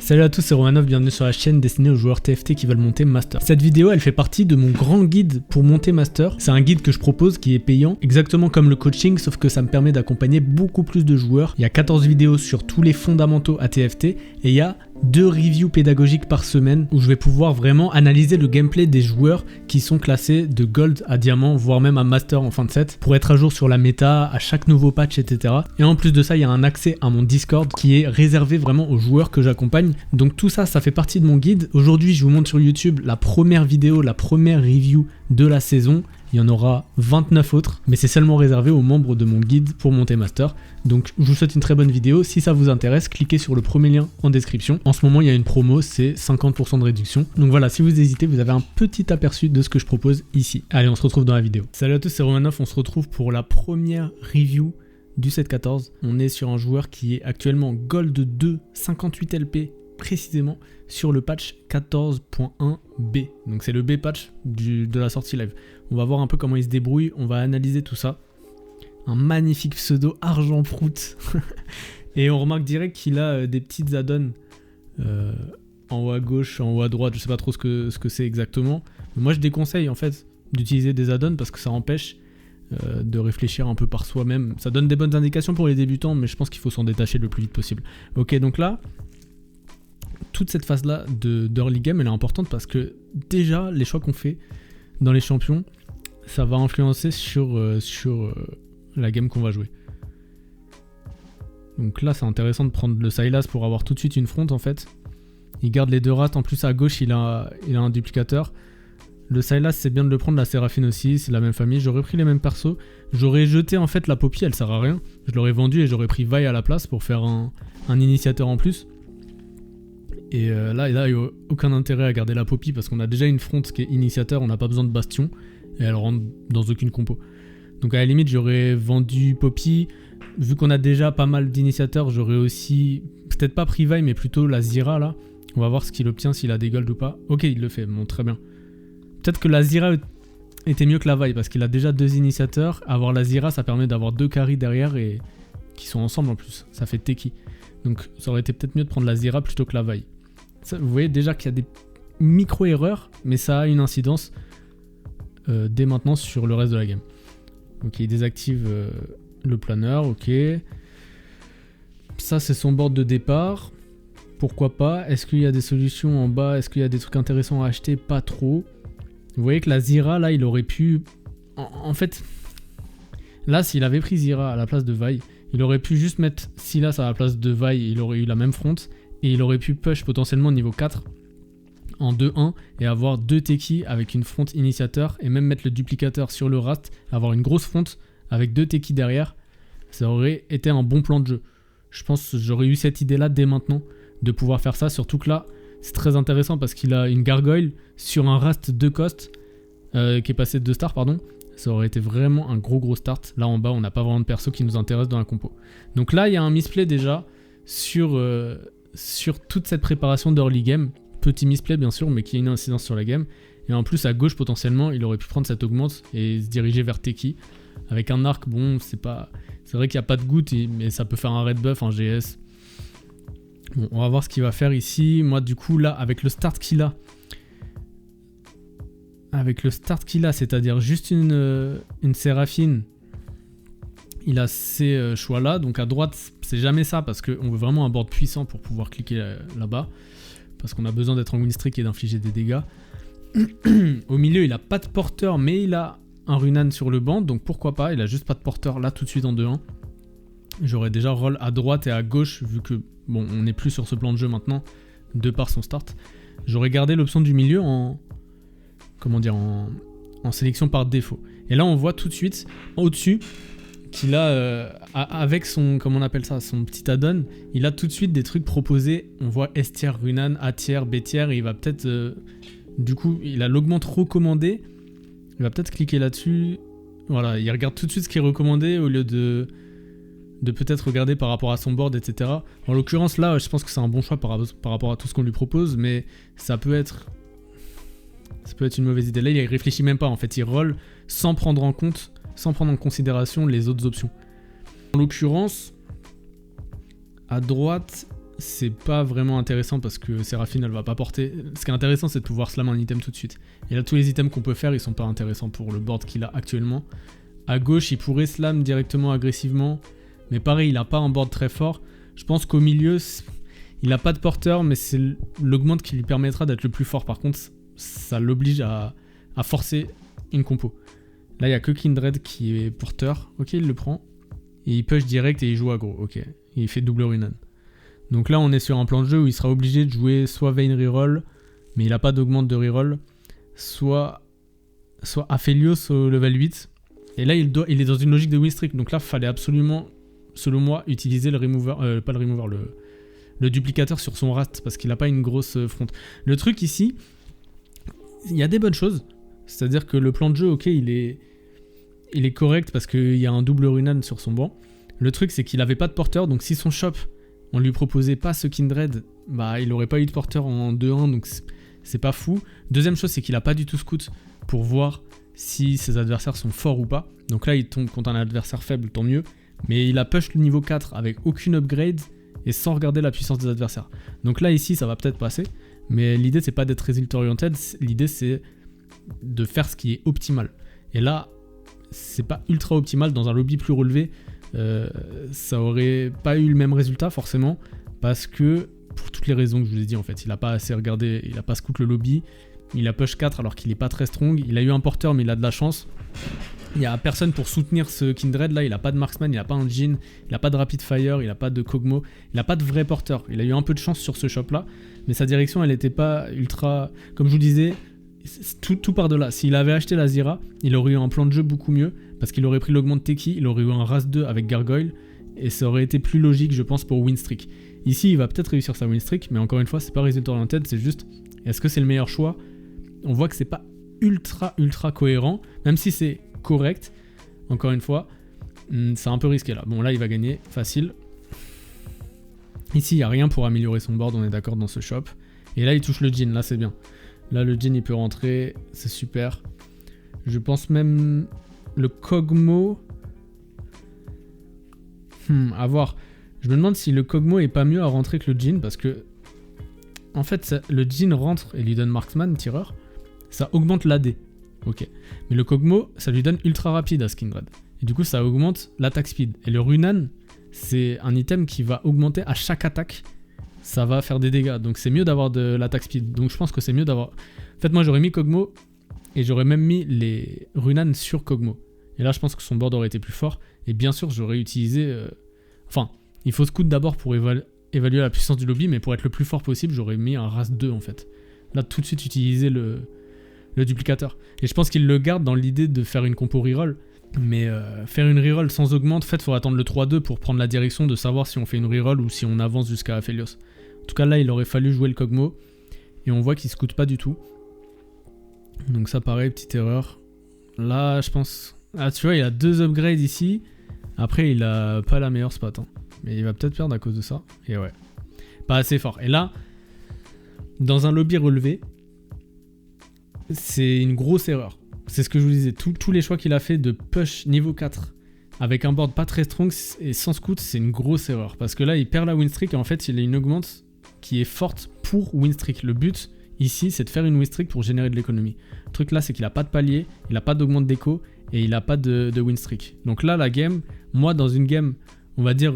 Salut à tous, c'est Romanov, bienvenue sur la chaîne destinée aux joueurs TFT qui veulent monter Master. Cette vidéo, elle fait partie de mon grand guide pour monter Master. C'est un guide que je propose qui est payant, exactement comme le coaching, sauf que ça me permet d'accompagner beaucoup plus de joueurs. Il y a 14 vidéos sur tous les fondamentaux à TFT et il y a 2 reviews pédagogiques par semaine où je vais pouvoir vraiment analyser le gameplay des joueurs qui sont classés de Gold à Diamant, voire même à Master en fin de set, pour être à jour sur la méta, à chaque nouveau patch, etc. Et en plus de ça, il y a un accès à mon Discord qui est réservé vraiment aux joueurs que j'accompagne. Donc tout ça, ça fait partie de mon guide. Aujourd'hui, je vous montre sur YouTube la première vidéo, la première review de la saison. Il y en aura 29 autres, mais c'est seulement réservé aux membres de mon guide pour monter Master. Donc je vous souhaite une très bonne vidéo. Si ça vous intéresse, cliquez sur le premier lien en description. En ce moment, il y a une promo, c'est 50% de réduction. Donc voilà, si vous hésitez, vous avez un petit aperçu de ce que je propose ici. Allez, on se retrouve dans la vidéo. Salut à tous, c'est Romanov. On se retrouve pour la première review du 7-14. On est sur un joueur qui est actuellement Gold 2, 58 LP, précisément sur le patch 14.1b. Donc c'est le B patch de la sortie live. On va voir un peu comment il se débrouille, on va analyser tout ça. Un magnifique pseudo argent prout. Et on remarque direct qu'il a des petites add-ons en haut à gauche, en haut à droite, je sais pas trop ce que c'est exactement. Mais moi je déconseille en fait d'utiliser des add-ons parce que ça empêche de réfléchir un peu par soi-même. Ça donne des bonnes indications pour les débutants, mais je pense qu'il faut s'en détacher le plus vite possible. Ok, donc là, toute cette phase-là d'early game, elle est importante parce que déjà, les choix qu'on fait dans les champions, ça va influencer sur la game qu'on va jouer. Donc là, c'est intéressant de prendre le Sylas pour avoir tout de suite une front en fait. Il garde les 2 rats, en plus à gauche, il a un duplicateur. Le Sylas, c'est bien de le prendre, la Séraphine aussi, c'est la même famille. J'aurais pris les mêmes persos. J'aurais jeté en fait la Poppy, elle sert à rien. Je l'aurais vendue et j'aurais pris Vi à la place pour faire un initiateur en plus. Et là, il n'y a aucun intérêt à garder la Poppy parce qu'on a déjà une front qui est initiateur, on n'a pas besoin de bastion et elle rentre dans aucune compo. Donc à la limite, j'aurais vendu Poppy. Vu qu'on a déjà pas mal d'initiateurs, j'aurais aussi, peut-être pas pris Vi, mais plutôt la Zyra là. On va voir ce qu'il obtient, s'il a des golds ou pas. Ok, il le fait, bon, très bien. Peut-être que la Zyra était mieux que la Vi parce qu'il a déjà 2 initiateurs. Avoir la Zyra, ça permet d'avoir 2 carries derrière et qui sont ensemble en plus. Ça fait Teki. Donc ça aurait été peut-être mieux de prendre la Zyra plutôt que la Vi. Ça, vous voyez déjà qu'il y a des micro-erreurs, mais ça a une incidence dès maintenant sur le reste de la game. Ok, il désactive le planeur, ok. Ça, c'est son board de départ. Pourquoi pas? Est-ce qu'il y a des solutions en bas? Est-ce qu'il y a des trucs intéressants à acheter? Pas trop. Vous voyez que la Zyra, là, il aurait pu... En fait, là, s'il avait pris Zyra à la place de Vi, il aurait pu juste mettre Sylas à la place de Vi, il aurait eu la même front. Et il aurait pu push potentiellement niveau 4 en 2-1 et avoir 2 Teki avec une front initiateur et même mettre le duplicateur sur le Rast, avoir une grosse front avec 2 Teki derrière. Ça aurait été un bon plan de jeu. Je pense que j'aurais eu cette idée là dès maintenant de pouvoir faire ça, surtout que là c'est très intéressant parce qu'il a une gargoyle sur un Rast 2 cost qui est passé de 2 stars pardon. Ça aurait été vraiment un gros start. Là en bas on n'a pas vraiment de perso qui nous intéresse dans la compo. Donc là il y a un misplay déjà sur toute cette préparation d'early game. Petit misplay bien sûr, mais qui a une incidence sur la game. Et en plus à gauche potentiellement il aurait pu prendre cette augmente et se diriger vers Teki. Avec un arc, bon c'est vrai qu'il n'y a pas de goutte, mais ça peut faire un red buff, un GS. Bon, on va voir ce qu'il va faire ici. Moi du coup là avec le start qu'il a, c'est-à-dire juste une Séraphine, il a ces choix là. Donc à droite c'est jamais ça parce qu'on veut vraiment un board puissant pour pouvoir cliquer là-bas. Parce qu'on a besoin d'être en win streak et d'infliger des dégâts. Au milieu il a pas de porteur mais il a un Runan sur le banc. Donc pourquoi pas, il a juste pas de porteur là tout de suite en 2-1. J'aurais déjà roll à droite et à gauche vu que bon on n'est plus sur ce plan de jeu maintenant de par son start. J'aurais gardé l'option du milieu en sélection par défaut. Et là on voit tout de suite au-dessus qu'il a avec son, comment on appelle ça, son petit add-on, il a tout de suite des trucs proposés. On voit S tier, Runan, A tier, B tier et il va peut-être du coup il a l'augmente recommandé. Il va peut-être cliquer là-dessus. Voilà, il regarde tout de suite ce qui est recommandé au lieu de peut-être regarder par rapport à son board, etc. En l'occurrence là je pense que c'est un bon choix par rapport à tout ce qu'on lui propose, mais ça peut être une mauvaise idée. Là il réfléchit même pas en fait, il roll sans prendre en considération les autres options. En l'occurrence à droite c'est pas vraiment intéressant parce que Séraphine elle va pas porter. Ce qui est intéressant c'est de pouvoir slam un item tout de suite. Et là tous les items qu'on peut faire ils sont pas intéressants pour le board qu'il a actuellement. À gauche il pourrait slam directement agressivement, mais pareil il a pas un board très fort. Je pense qu'au milieu il a pas de porteur mais c'est l'augmente qui lui permettra d'être le plus fort. Par contre ça l'oblige à forcer une compo. Là il y a que Kindred qui est porteur, ok il le prend. Et il push direct et il joue aggro, ok. Il fait double Runan. Donc là on est sur un plan de jeu où il sera obligé de jouer soit Vayne reroll, mais il a pas d'augmente de reroll, soit Aphelios au level 8. Et là il est dans une logique de win streak, donc là il fallait absolument, selon moi, utiliser le remover, pas le remover, le duplicateur sur son rast, parce qu'il a pas une grosse front. Le truc ici, il y a des bonnes choses, c'est-à-dire que le plan de jeu, ok, il est correct parce qu'il y a un double Runan sur son banc. Le truc c'est qu'il avait pas de porteur, donc si son shop on lui proposait pas ce Kindred, bah il aurait pas eu de porteur en 2-1, donc c'est pas fou. Deuxième chose, c'est qu'il a pas du tout scout pour voir si ses adversaires sont forts ou pas. Donc là, il tombe contre un adversaire faible, tant mieux. Mais il a push le niveau 4 avec aucune upgrade et sans regarder la puissance des adversaires. Donc là, ici, ça va peut-être passer. Mais l'idée, c'est pas d'être résultat oriented, l'idée, c'est de faire ce qui est optimal. Et là, c'est pas ultra optimal dans un lobby plus relevé. Ça aurait pas eu le même résultat forcément parce que pour toutes les raisons que je vous ai dit en fait, il a pas assez regardé, il a pas scout le lobby, il a push 4 alors qu'il est pas très strong, il a eu un porteur mais il a de la chance, il y a personne pour soutenir ce Kindred là, il a pas de marksman, il a pas un Jhin, il a pas de rapid fire, il a pas de Kog'Maw, il a pas de vrai porteur, il a eu un peu de chance sur ce shop là, mais sa direction elle était pas ultra, comme je vous disais, tout par de là. S'il avait acheté la Zyra, il aurait eu un plan de jeu beaucoup mieux parce qu'il aurait pris l'augmente Teki, il aurait eu un Ras 2 avec Gargoyle et ça aurait été plus logique je pense pour win streak. Ici il va peut-être réussir sa win streak, mais encore une fois c'est pas résultat oriented, c'est juste est-ce que c'est le meilleur choix. On voit que c'est pas ultra cohérent, même si c'est correct, encore une fois c'est un peu risqué là. Bon là il va gagner facile. Ici il n'y a rien pour améliorer son board, on est d'accord dans ce shop. Et là il touche le Jhin, là c'est bien. Là le Jhin il peut rentrer, c'est super. Je pense même le Kog'Maw. À voir. Je me demande si le Kog'Maw est pas mieux à rentrer que le Jhin parce que en fait le Jhin rentre et lui donne marksman, tireur. Ça augmente l'AD. Ok. Mais le Kog'Maw ça lui donne ultra rapide à Skindred. Et du coup ça augmente l'attaque speed. Et le Runan c'est un item qui va augmenter à chaque attaque. Ça va faire des dégâts, donc c'est mieux d'avoir de l'attaque speed. Donc je pense que c'est mieux d'avoir... En fait moi j'aurais mis Kog'Maw et j'aurais même mis les Runan sur Kog'Maw. Et là je pense que son board aurait été plus fort. Et bien sûr j'aurais utilisé... Enfin, il faut scout d'abord pour évaluer la puissance du lobby, mais pour être le plus fort possible j'aurais mis un Ras 2 en fait. Là tout de suite utiliser le duplicateur. Et je pense qu'il le garde dans l'idée de faire une compo reroll. Mais faire une reroll sans augmente, en fait, il faut attendre le 3-2 pour prendre la direction de savoir si on fait une reroll ou si on avance jusqu'à Aphelios. En tout cas, là, il aurait fallu jouer le Kog'Maw. Et on voit qu'il scoute pas du tout. Donc ça, pareil, petite erreur. Là, je pense... Ah, tu vois, il a 2 upgrades ici. Après, il a pas la meilleure spot. Hein. Mais il va peut-être perdre à cause de ça. Et ouais. Pas assez fort. Et là, dans un lobby relevé, c'est une grosse erreur. C'est ce que je vous disais, tous les choix qu'il a fait de push niveau 4 avec un board pas très strong et sans scout, c'est une grosse erreur. Parce que là, il perd la win streak et en fait, il a une augmente qui est forte pour win streak. Le but ici, c'est de faire une win streak pour générer de l'économie. Le truc là, c'est qu'il a pas de palier, il a pas d'augmente d'écho et il a pas de win streak. Donc là, la game, moi, dans une game, on va dire,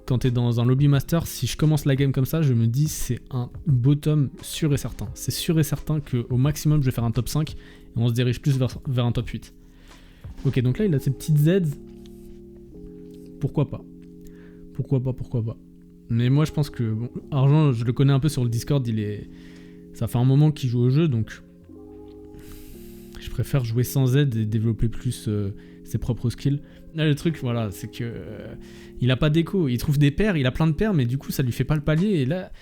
quand t'es dans un lobby master, si je commence la game comme ça, je me dis c'est un bottom sûr et certain. C'est sûr et certain qu'au maximum, je vais faire un top 5 et on se dirige plus vers un top 8. Ok, donc là, il a ses petites Z. Pourquoi pas. Mais moi, je pense que... Bon, Argent, je le connais un peu sur le Discord, ça fait un moment qu'il joue au jeu, donc... Je préfère jouer sans Z et développer plus ses propres skills. Là, le truc, voilà, c'est que... il a pas d'écho, il trouve des paires, il a plein de paires, mais du coup, ça lui fait pas le palier, et là...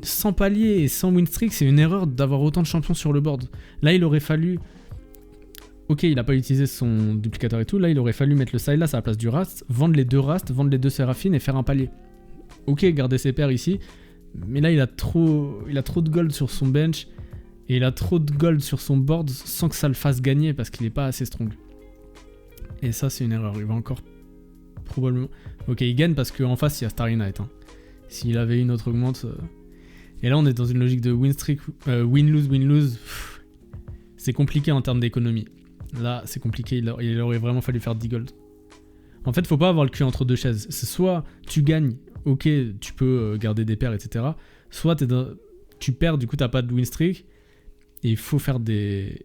Sans palier et sans win streak, c'est une erreur d'avoir autant de champions sur le board. Là, il aurait fallu... Ok, il a pas utilisé son duplicateur et tout, là, il aurait fallu mettre le Sylas à la place du Rast, vendre les 2 Rast, vendre les 2 Séraphine et faire un palier. Ok, garder ses paires ici, mais là, il a trop de gold sur son bench, et il a trop de gold sur son board sans que ça le fasse gagner, parce qu'il est pas assez strong. Et ça, c'est une erreur, il va encore... Probablement... Ok, il gagne parce qu'en face, il y a Starry Night, hein. S'il avait une autre augmente... Et là, on est dans une logique de win streak, win-lose, win-lose. C'est compliqué en termes d'économie. Là, c'est compliqué, il aurait vraiment fallu faire 10 gold. En fait, faut pas avoir le cul entre deux chaises. C'est soit tu gagnes, ok, tu peux garder des paires, etc. Soit tu perds, du coup, t'as pas de win streak. Et il faut faire des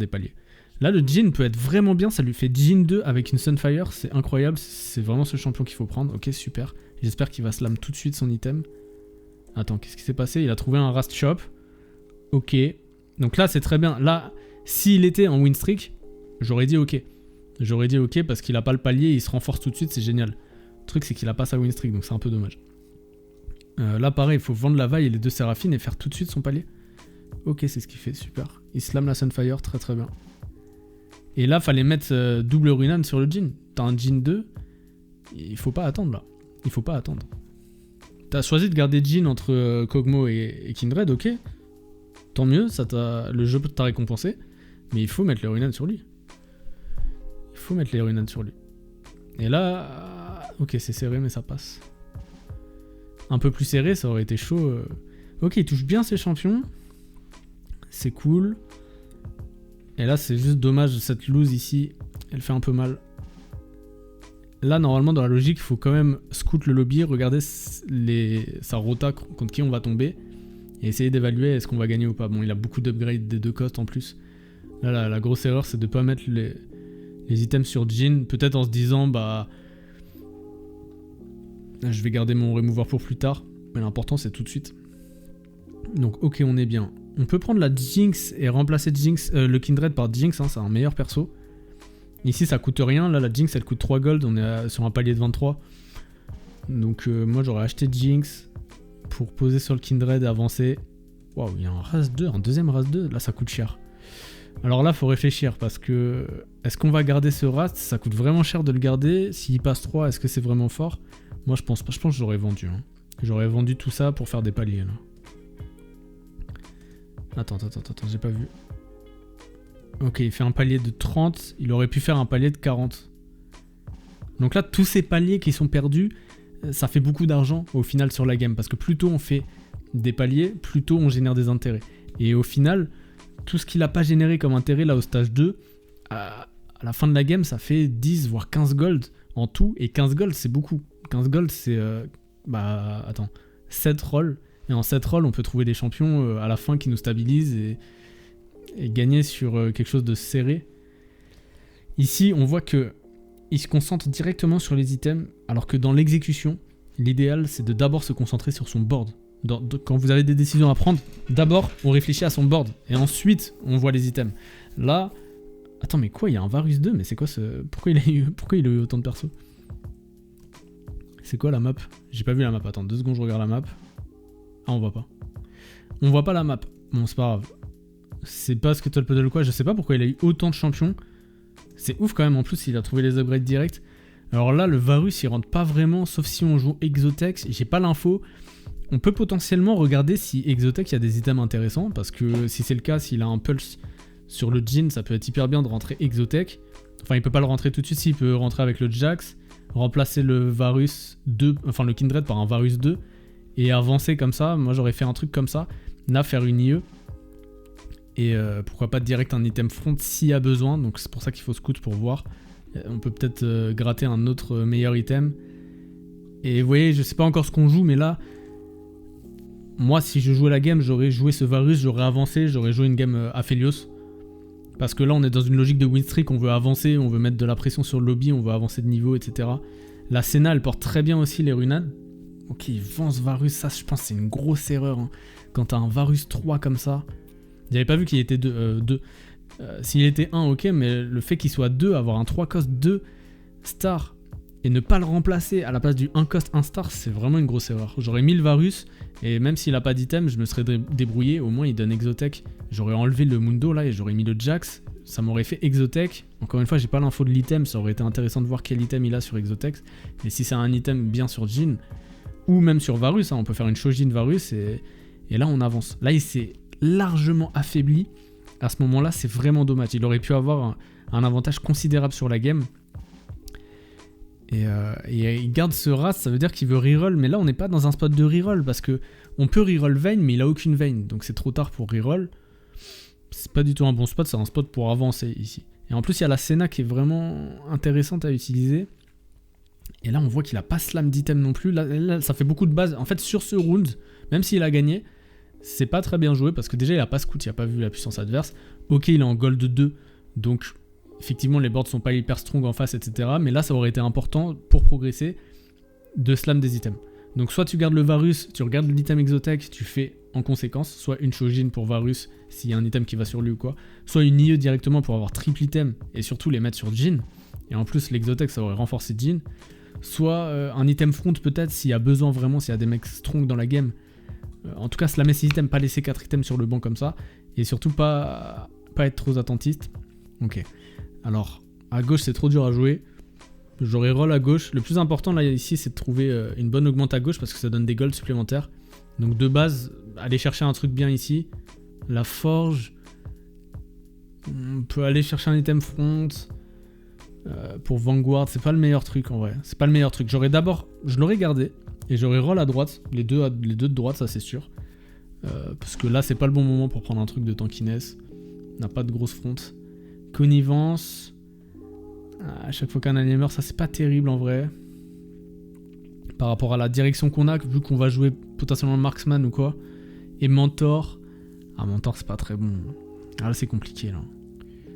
paliers. Là, le Jhin peut être vraiment bien. Ça lui fait Jhin 2 avec une Sunfire. C'est incroyable. C'est vraiment ce champion qu'il faut prendre. Ok, super. J'espère qu'il va slam tout de suite son item. Attends, qu'est-ce qui s'est passé? Il a trouvé un Rast Shop. Ok. Donc là, c'est très bien. Là, s'il était en win streak, j'aurais dit ok. J'aurais dit ok parce qu'il a pas le palier, il se renforce tout de suite, c'est génial. Le truc, c'est qu'il a pas sa win streak, donc c'est un peu dommage. Là, pareil, il faut vendre la vaille et les 2 séraphines et faire tout de suite son palier. Ok, c'est ce qu'il fait, super. Il slam la Sunfire, très très bien. Et là, fallait mettre double Runan sur le Jhin. T'as un Jhin 2, il faut pas attendre là. Il faut pas attendre. T'as choisi de garder Jhin entre Kog'Maw et Kindred, ok. Tant mieux, le jeu t'a récompensé. Mais il faut mettre les Runan sur lui. Il faut mettre les Runan sur lui. Et là... Ok, c'est serré, mais ça passe. Un peu plus serré, ça aurait été chaud. Ok, il touche bien ses champions. C'est cool. Et là, c'est juste dommage, cette lose ici. Elle fait un peu mal. Là, normalement, dans la logique, il faut quand même scout le lobby, regarder sa rota contre qui on va tomber, et essayer d'évaluer est-ce qu'on va gagner ou pas. Bon, il a beaucoup d'upgrades des 2 costs en plus. Là, la grosse erreur, c'est de ne pas mettre les items sur Jhin, peut-être en se disant, bah... je vais garder mon remover pour plus tard, mais l'important, c'est tout de suite. Donc, ok, on est bien. On peut prendre la Jinx et remplacer le Kindred par Jinx, hein, c'est un meilleur perso. Ici ça coûte rien, là la Jinx elle coûte 3 gold, on est sur un palier de 23. Donc moi j'aurais acheté Jinx pour poser sur le Kindred et avancer. Waouh, il y a un Rast 2, un deuxième Rast 2, là ça coûte cher. Alors là faut réfléchir parce que est-ce qu'on va garder ce Rast? Ça coûte vraiment cher de le garder. S'il passe 3, est-ce que c'est vraiment fort? Moi je pense pas, je pense que j'aurais vendu. Hein. J'aurais vendu tout ça pour faire des paliers là. Attends, j'ai pas vu. Ok, il fait un palier de 30, il aurait pu faire un palier de 40. Donc là, tous ces paliers qui sont perdus, ça fait beaucoup d'argent au final sur la game. Parce que plus tôt on fait des paliers, plus tôt on génère des intérêts. Et au final, tout ce qu'il n'a pas généré comme intérêt là au stage 2, à la fin de la game, ça fait 10 voire 15 gold en tout. Et 15 gold, c'est beaucoup. 15 gold, c'est 7 rolls. Et en 7 rolls, on peut trouver des champions à la fin qui nous stabilisent et gagner sur quelque chose de serré. Ici, on voit que il se concentre directement sur les items, alors que dans l'exécution, l'idéal, c'est de d'abord se concentrer sur son board. Quand vous avez des décisions à prendre, d'abord, on réfléchit à son board, et ensuite, on voit les items. Là... Attends, mais quoi, il y a un Varus 2, mais c'est quoi ce... Pourquoi il a eu autant de persos? C'est quoi la map? J'ai pas vu la map, attends, 2 secondes, je regarde la map. Ah, on voit pas. On voit pas la map. Bon, c'est pas grave. C'est pas ce que Puddle ou quoi, je sais pas pourquoi il a eu autant de champions. C'est ouf quand même, en plus il a trouvé les upgrades directs. Alors là, le Varus il rentre pas vraiment, sauf si on joue Exotex, j'ai pas l'info. On peut potentiellement regarder si Exotex il y a des items intéressants, parce que si c'est le cas, s'il a un Pulse sur le Jhin, ça peut être hyper bien de rentrer Exotex. Enfin, il peut pas le rentrer tout de suite, s'il peut rentrer avec le Jax, remplacer le Varus 2, enfin le Kindred par un Varus 2, et avancer comme ça. Moi j'aurais fait un truc comme ça, là faire une IE. Et pourquoi pas direct un item front s'il y a besoin, donc c'est pour ça qu'il faut scout pour voir. On peut peut-être gratter un autre meilleur item. Et vous voyez, je sais pas encore ce qu'on joue, mais là, moi si je jouais la game, j'aurais joué ce Varus, j'aurais avancé, j'aurais joué une game Aphelios. Parce que là on est dans une logique de win streak, on veut avancer, on veut mettre de la pression sur le lobby, on veut avancer de niveau, etc. La Senna elle porte très bien aussi les Runan. Ok, il vend ce Varus, ça je pense c'est une grosse erreur. Hein. Quand t'as un Varus 3 comme ça... J'avais pas vu qu'il était 2. S'il était 1, ok, mais le fait qu'il soit 2, avoir un 3 cost 2 star et ne pas le remplacer à la place du 1 cost 1 star, c'est vraiment une grosse erreur. J'aurais mis le Varus, et même s'il a pas d'item, je me serais débrouillé. Au moins, il donne Exotech. J'aurais enlevé le Mundo là et j'aurais mis le Jax. Ça m'aurait fait Exotech. Encore une fois, j'ai pas l'info de l'item, ça aurait été intéressant de voir quel item il a sur Exotech. Et si c'est un item bien sur Jhin, ou même sur Varus, hein, on peut faire une Shojin Varus et là on avance. Là, il s'est largement affaibli. À ce moment-là, c'est vraiment dommage. Il aurait pu avoir un avantage considérable sur la game. Et il garde ce ras, ça veut dire qu'il veut reroll, mais là on n'est pas dans un spot de reroll, parce que on peut reroll vein, mais il a aucune vein, donc c'est trop tard pour reroll. C'est pas du tout un bon spot, c'est un spot pour avancer ici. Et en plus il y a la Senna qui est vraiment intéressante à utiliser. Et là on voit qu'il a pas slam d'item non plus, là ça fait beaucoup de base. En fait sur ce round, même s'il a gagné, c'est pas très bien joué, parce que déjà il a pas scout, il a pas vu la puissance adverse. Ok, il est en gold 2, donc effectivement les boards sont pas hyper strong en face, etc. Mais là ça aurait été important pour progresser de slam des items. Donc soit tu gardes le Varus, tu regardes l'item Exotech, tu fais en conséquence, soit une Shojin pour Varus s'il y a un item qui va sur lui ou quoi, soit une IE directement pour avoir triple item et surtout les mettre sur Jhin. Et en plus l'Exotech ça aurait renforcé Jhin. Soit un item front peut-être s'il y a besoin vraiment, s'il y a des mecs strong dans la game. En tout cas slammer ses items, pas laisser 4 items sur le banc comme ça. Et surtout pas être trop attentiste. Ok. Alors, à gauche, c'est trop dur à jouer. J'aurais roll à gauche. Le plus important, là, ici, c'est de trouver une bonne augmente à gauche parce que ça donne des golds supplémentaires. Donc, de base, aller chercher un truc bien ici. La forge. On peut aller chercher un item front. Pour Vanguard, c'est pas le meilleur truc, en vrai. C'est pas le meilleur truc. Je l'aurais gardé. Et j'aurais roll à droite. Les deux de droite, ça, c'est sûr. Parce que là, c'est pas le bon moment pour prendre un truc de tankiness. On n'a pas de grosse front. Connivence. À chaque fois qu'un allié meurt, ça c'est pas terrible en vrai. Par rapport à la direction qu'on a, vu qu'on va jouer potentiellement marksman ou quoi. Et mentor. Ah, mentor c'est pas très bon. Ah là c'est compliqué là.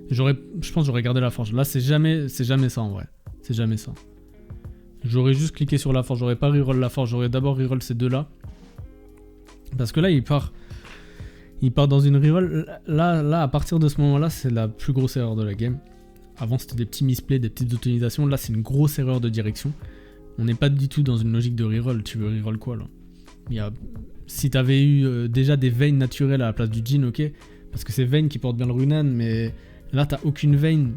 Je pense que j'aurais gardé la forge. Là c'est jamais ça en vrai. C'est jamais ça. J'aurais juste cliqué sur la forge. J'aurais pas reroll la forge. J'aurais d'abord reroll ces deux là. Parce que là il part dans une reroll. Là, à partir de ce moment-là, c'est la plus grosse erreur de la game. Avant, c'était des petits misplays, des petites autorisations. Là, c'est une grosse erreur de direction. On n'est pas du tout dans une logique de reroll. Tu veux reroll quoi, là? Si t'avais eu déjà des veins naturelles à la place du Jhin, ok. Parce que c'est vein qui porte bien le Runan, mais là, t'as aucune vein.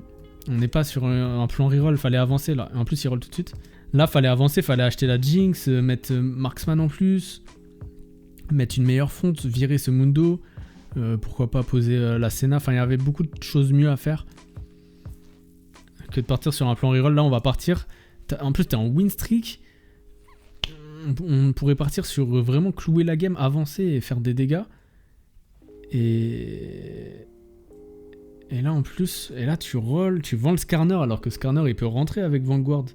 On n'est pas sur un plan reroll. Fallait avancer, là. Et en plus, il roll tout de suite. Là, fallait avancer, fallait acheter la Jinx, mettre Marksman en plus. Mettre une meilleure fonte, virer ce Mundo, pourquoi pas poser la Senna, enfin il y avait beaucoup de choses mieux à faire que de partir sur un plan reroll. Là on va partir, en plus t'es en win streak, on pourrait partir sur vraiment clouer la game, avancer et faire des dégâts. Et là en plus, et là tu rolls, tu vends le Skarner alors que Skarner il peut rentrer avec Vanguard,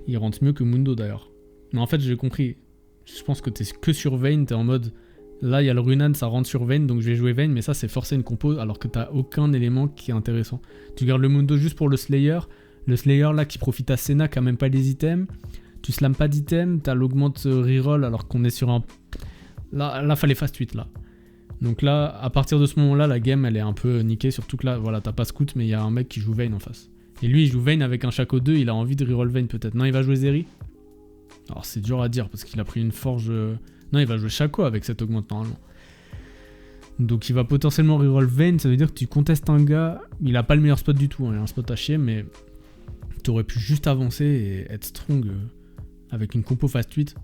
il rentre mieux que Mundo d'ailleurs. Mais en fait j'ai compris. Je pense que t'es que sur Vayne, t'es en mode là il y a le Runan, ça rentre sur Vayne donc je vais jouer Vayne, mais ça c'est forcer une compo alors que t'as aucun élément qui est intéressant. Tu gardes le Mundo juste pour le Slayer là qui profite à Senna qui a même pas les items, tu slams pas d'items, t'as l'augmente reroll alors qu'on est sur un. Là fallait fast 8 là. Donc là à partir de ce moment là la game elle est un peu niquée, surtout que là voilà t'as pas scout mais il y a un mec qui joue Vayne en face. Et lui il joue Vayne avec un Shaco 2, il a envie de reroll Vayne peut-être. Non il va jouer Zeri. Alors c'est dur à dire parce qu'il a pris une forge. Non, il va jouer Shaco avec cette augmente normalement. Donc il va potentiellement reroll Vayne, ça veut dire que tu contestes un gars. Il a pas le meilleur spot du tout, hein. Il a un spot à chier, mais t'aurais pu juste avancer et être strong avec une compo fast 8.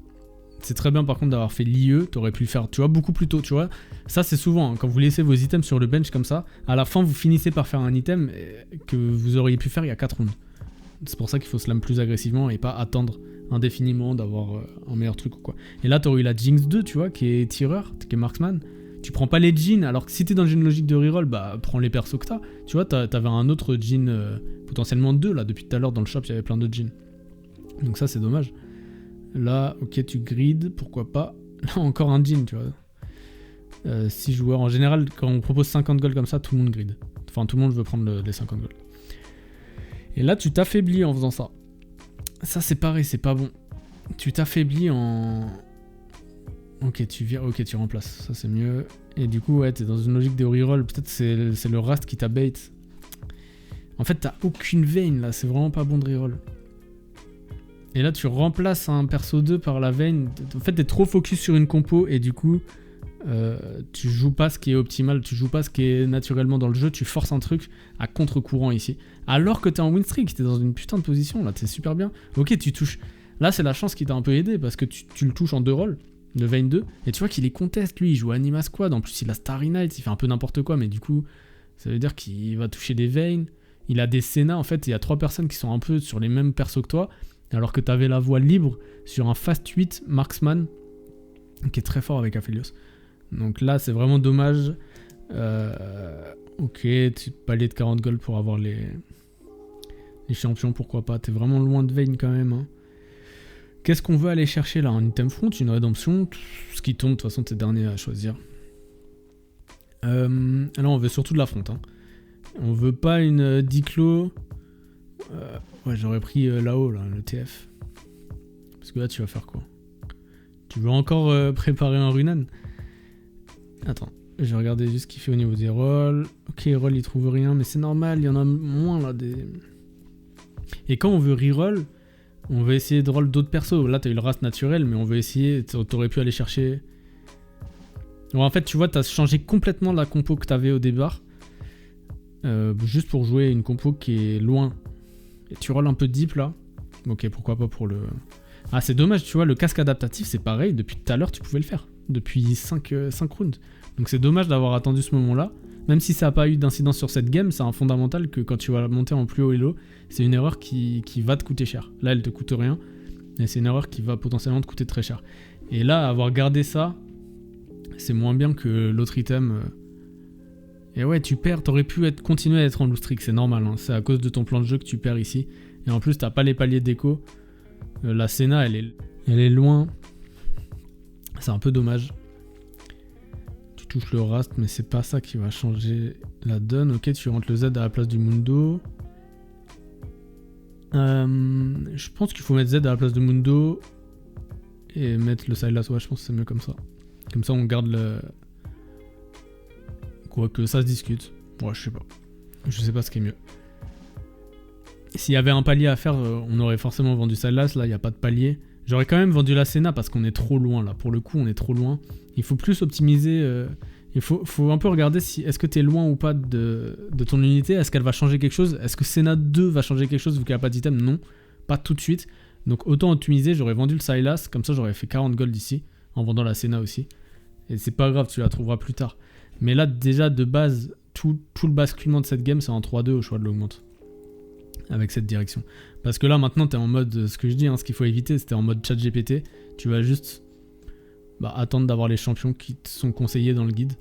C'est très bien par contre d'avoir fait l'IE, t'aurais pu le faire, tu vois, beaucoup plus tôt, tu vois. Ça c'est souvent, hein, quand vous laissez vos items sur le bench comme ça, à la fin vous finissez par faire un item que vous auriez pu faire il y a 4 rounds. C'est pour ça qu'il faut slam plus agressivement et pas attendre indéfiniment d'avoir un meilleur truc ou quoi. Et là t'aurais eu la Jinx 2 tu vois qui est tireur, qui est marksman. Tu prends pas les Jhin alors que si t'es dans une logique de reroll bah prends les persos que t'as. Tu vois t'avais un autre Jhin potentiellement 2 là depuis tout à l'heure dans le shop il y avait plein d'autres Jhin. Donc ça c'est dommage. Là ok tu grid pourquoi pas. Là encore un Jhin tu vois. 6 joueurs en général quand on propose 50 gold comme ça tout le monde grid. Enfin tout le monde veut prendre les 50 gold. Et là tu t'affaiblis en faisant ça. Ça c'est pareil, c'est pas bon. Tu t'affaiblis en. Ok, tu vires, ok, tu remplaces, ça c'est mieux. Et du coup, ouais, t'es dans une logique de reroll. Peut-être c'est le Rast qui t'a bait. En fait, t'as aucune veine là, c'est vraiment pas bon de reroll. Et là, tu remplaces un perso 2 par la veine. En fait, t'es trop focus sur une compo et du coup, tu joues pas ce qui est optimal, tu joues pas ce qui est naturellement dans le jeu, tu forces un truc à contre-courant ici. Alors que t'es en win streak, t'es dans une putain de position là, t'es super bien. Ok, tu touches. Là, c'est la chance qui t'a un peu aidé parce que tu le touches en 2 rolls, de Vayne 2, et tu vois qu'il est contest, lui, il joue Anima Squad, en plus il a Starry Night, il fait un peu n'importe quoi, mais du coup, ça veut dire qu'il va toucher des Vayne. Il a des Senna, en fait, il y a 3 personnes qui sont un peu sur les mêmes persos que toi, Alors que t'avais la voie libre sur un Fast 8 Marksman, qui est très fort avec Aphelios. Donc là, c'est vraiment dommage. Ok, tu palier de 40 gold pour avoir les champions, pourquoi pas. T'es vraiment loin de Vayne quand même. Hein. Qu'est-ce qu'on veut aller chercher là? Un item front, une rédemption, tout ce qui tombe, de toute façon, t'es dernier à choisir. Là, on veut surtout de la front. Hein. On veut pas une Diclo. Ouais, j'aurais pris là-haut, là, le TF. Parce que là, tu vas faire quoi? Tu veux encore préparer un Runan? Attends, je vais regarder juste ce qu'il fait au niveau des rolls. Ok, roll, il trouve rien, mais c'est normal, il y en a moins là. Et quand on veut reroll, on veut essayer de roll d'autres persos. Là, t'as eu le race naturel, mais on veut essayer. T'aurais pu aller chercher. Bon, en fait, tu vois, t'as changé complètement la compo que t'avais au départ. Juste pour jouer une compo qui est loin. Et tu rolls un peu deep là. Ok, pourquoi pas pour le. Ah, c'est dommage, tu vois, le casque adaptatif, c'est pareil. Depuis tout à l'heure, tu pouvais le faire. Depuis 5 rounds. Donc c'est dommage d'avoir attendu ce moment-là. Même si ça n'a pas eu d'incidence sur cette game, c'est un fondamental que quand tu vas monter en plus haut elo, c'est une erreur qui va te coûter cher. Là, elle te coûte rien, mais c'est une erreur qui va potentiellement te coûter très cher. Et là, avoir gardé ça, c'est moins bien que l'autre item. Et ouais, tu perds, t'aurais pu continuer à être en loose streak, c'est normal. Hein. C'est à cause de ton plan de jeu que tu perds ici. Et en plus, t'as pas les paliers d'écho. La Senna, elle est loin. C'est un peu dommage. Tu touches le Rast, mais c'est pas ça qui va changer la donne. Ok, tu rentres le Z à la place du Mundo. Je pense qu'il faut mettre Z à la place de Mundo. Et mettre le Sylas. Ouais, je pense que c'est mieux comme ça. Comme ça, on garde le... Quoique ça se discute. Ouais, je sais pas. Je sais pas ce qui est mieux. S'il y avait un palier à faire, on aurait forcément vendu Sylas. Là, il n'y a pas de palier. J'aurais quand même vendu la Senna parce qu'on est trop loin là. Pour le coup, on est trop loin. Il faut plus optimiser. Il faut un peu regarder si est-ce que tu es loin ou pas de ton unité. Est-ce qu'elle va changer quelque chose? Est-ce que Senna 2 va changer quelque chose vu qu'il n'y a pas d'item? Non, pas tout de suite. Donc autant optimiser. J'aurais vendu le Sylas. Comme ça, j'aurais fait 40 gold ici. En vendant la Senna aussi. Et c'est pas grave, tu la trouveras plus tard. Mais là, déjà de base, tout le basculement de cette game, c'est en 3-2 au choix de l'augmente. Avec cette direction. Parce que là maintenant t'es en mode, ce que je dis, hein, ce qu'il faut éviter, c'était en mode chat GPT. Tu vas juste attendre d'avoir les champions qui te sont conseillés dans le guide.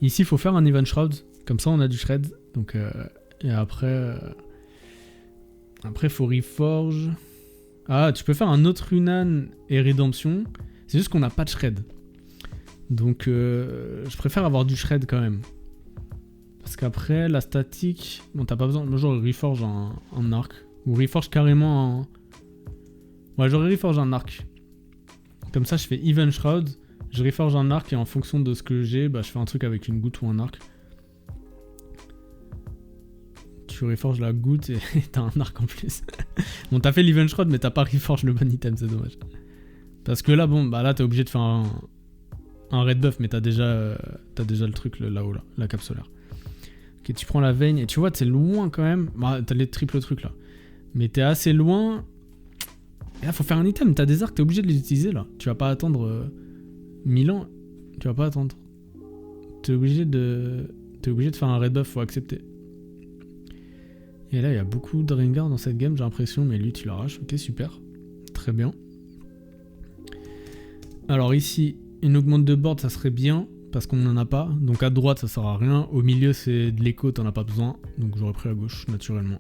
Ici il faut faire un Event Shroud, comme ça on a du shred. Donc et après faut reforge. Ah, tu peux faire un autre Runan et rédemption. C'est juste qu'on n'a pas de shred. Donc je préfère avoir du shred quand même. Parce qu'après, la statique... Bon, t'as pas besoin... Moi, j'aurais reforge un arc. Ou reforge carrément un... Ouais, j'aurais reforge un arc. Comme ça, je fais Even Shroud. Je reforge un arc et en fonction de ce que j'ai, je fais un truc avec une goutte ou un arc. Tu reforges la goutte et t'as un arc en plus. Bon, t'as fait l'Even Shroud, mais t'as pas reforge le bon item, c'est dommage. Parce que là, bon, là, t'es obligé de faire un red buff, mais t'as déjà le truc là-haut, là, la cape solaire. Ok, tu prends la veine et tu vois, t'es loin quand même. T'as les triples trucs là. Mais t'es assez loin. Et là, faut faire un item. T'as des arcs, t'es obligé de les utiliser là. Tu vas pas attendre 1000 ans. Tu vas pas attendre. T'es obligé de faire un red buff, faut accepter. Et là, il y a beaucoup de Rengar dans cette game, j'ai l'impression. Mais lui, tu l'arraches. Ok, super. Très bien. Alors ici, une augmente de board, ça serait bien. Parce qu'on n'en a pas, donc à droite ça sert à rien, au milieu c'est de l'écho, t'en as pas besoin, donc j'aurais pris à gauche naturellement.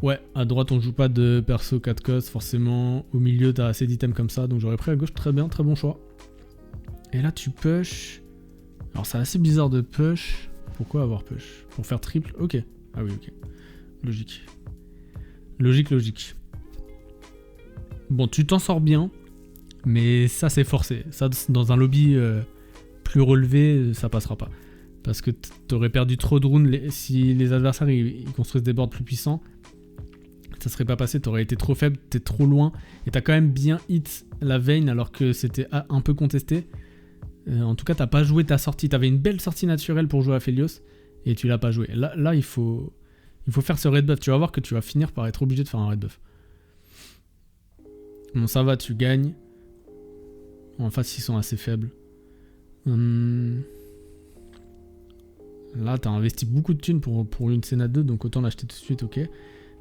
Ouais, à droite on joue pas de perso 4 cost forcément, au milieu t'as assez d'items comme ça, donc j'aurais pris à gauche, très bien, très bon choix. Et là tu push, alors c'est assez bizarre de push, pourquoi avoir push? Pour faire triple, ok, ah oui ok, logique. Logique. Bon tu t'en sors bien, mais ça c'est forcé, ça dans un lobby... plus relevé, ça passera pas. Parce que t'aurais perdu trop de runes, si les adversaires ils construisent des boards plus puissants, ça serait pas passé, t'aurais été trop faible, t'es trop loin, et t'as quand même bien hit la veine alors que c'était un peu contesté. En tout cas, t'as pas joué ta sortie, t'avais une belle sortie naturelle pour jouer à Aphelios, et tu l'as pas joué. Là il faut faire ce red buff, tu vas voir que tu vas finir par être obligé de faire un red buff. Bon ça va, tu gagnes. En face ils sont assez faibles. Là t'as investi beaucoup de thunes pour une Senna 2, donc autant l'acheter tout de suite, ok.